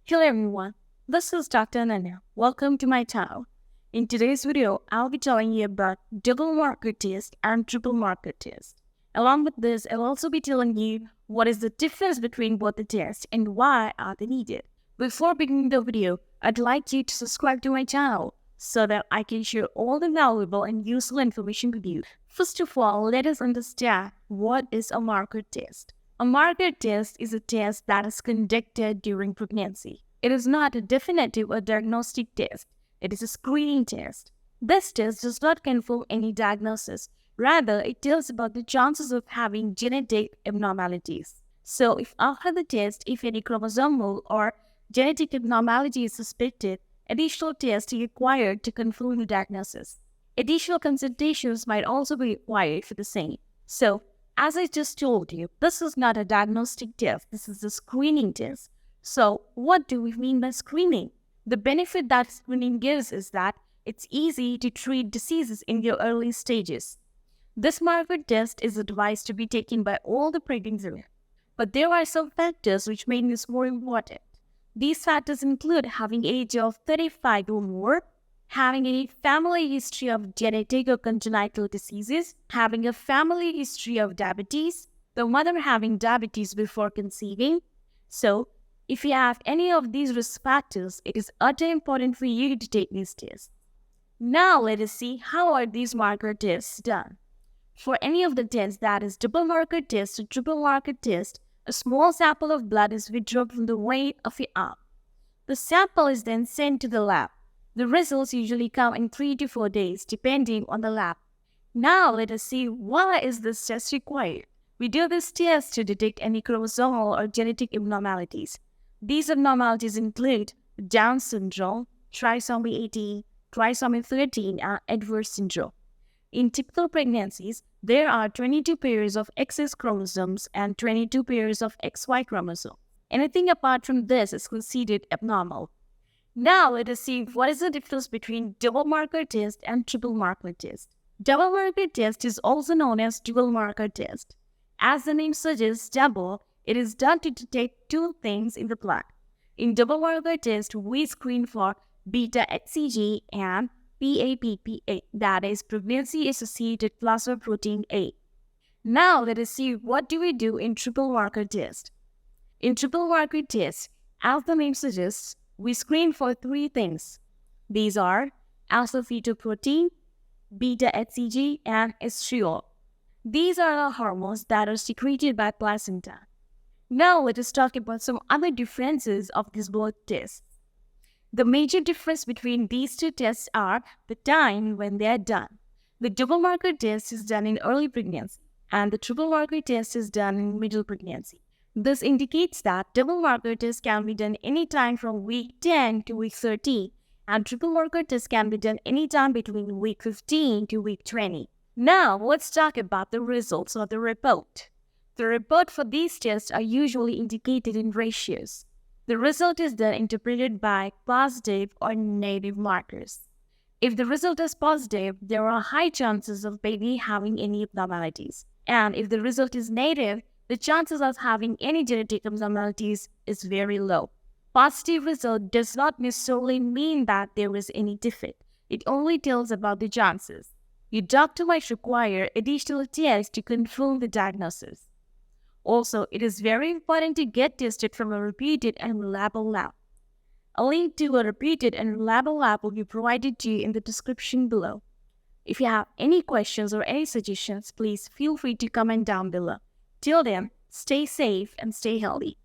Hello everyone, this is Dr. Ananya. Welcome to my channel. In today's video, I'll be telling you about double marker test and triple marker test. Along with this, I'll also be telling you what is the difference between both the tests and why are they needed. Before beginning the video, I'd like you to subscribe to my channel so that I can share all the valuable and useful information with you. First of all, let us understand what is a marker test. A marker test is a test that is conducted during pregnancy. It is not a definitive or diagnostic test. It is a screening test. This test does not confirm any diagnosis. Rather, it tells about the chances of having genetic abnormalities. So, if after the test, if any chromosomal or genetic abnormality is suspected, additional tests are required to confirm the diagnosis. Additional consultations might also be required for the same. So, as I just told you, this is not a diagnostic test, this is a screening test. So, what do we mean by screening? The benefit that screening gives is that it's easy to treat diseases in their early stages. This marker test is advised to be taken by all the pregnant women. But there are some factors which make this more important. These factors include having age of 35 or more, having a family history of genetic or congenital diseases, having a family history of diabetes, the mother having diabetes before conceiving. So, if you have any of these risk factors, it is utterly important for you to take these tests. Now let us see how are these marker tests done. For any of the tests, that is double marker test or triple marker test, a small sample of blood is withdrawn from the vein of your arm. The sample is then sent to the lab. The results usually come in 3 to 4 days, depending on the lab. Now let us see why is this test required. We do this test to detect any chromosomal or genetic abnormalities. These abnormalities include Down syndrome, trisomy 18, trisomy 13, and Edwards syndrome. In typical pregnancies, there are 22 pairs of XX chromosomes and 22 pairs of XY chromosomes. Anything apart from this is considered abnormal. Now let us see what is the difference between double marker test and triple marker test. Double marker test is also known as dual marker test. As the name suggests, double, it is done to detect two things in the blood. In double marker test, we screen for beta HCG and PAPPA, that is pregnancy-associated plasma protein A. Now let us see what do we do in triple marker test. In triple marker test, as the name suggests, we screen for three things. These are alpha-fetoprotein, beta-HCG, and estriol. These are the hormones that are secreted by placenta. Now let us talk about some other differences of these both tests. The major difference between these two tests are the time when they are done. The double marker test is done in early pregnancy, and the triple marker test is done in middle pregnancy. This indicates that double marker test can be done anytime from week 10 to week 13, and triple marker test can be done anytime between week 15 to week 20. Now, let's talk about the results of the report. The report for these tests are usually indicated in ratios. The result is then interpreted by positive or negative markers. If the result is positive, there are high chances of baby having any abnormalities. And if the result is negative, the chances of having any genetic abnormalities is very low. Positive result does not necessarily mean that there is any defect. It only tells about the chances. Your doctor might require additional tests to confirm the diagnosis. Also, it is very important to get tested from a reputed and reliable lab. A link to a reputed and reliable lab will be provided to you in the description below. If you have any questions or any suggestions, please feel free to comment down below. Till then, stay safe and stay healthy.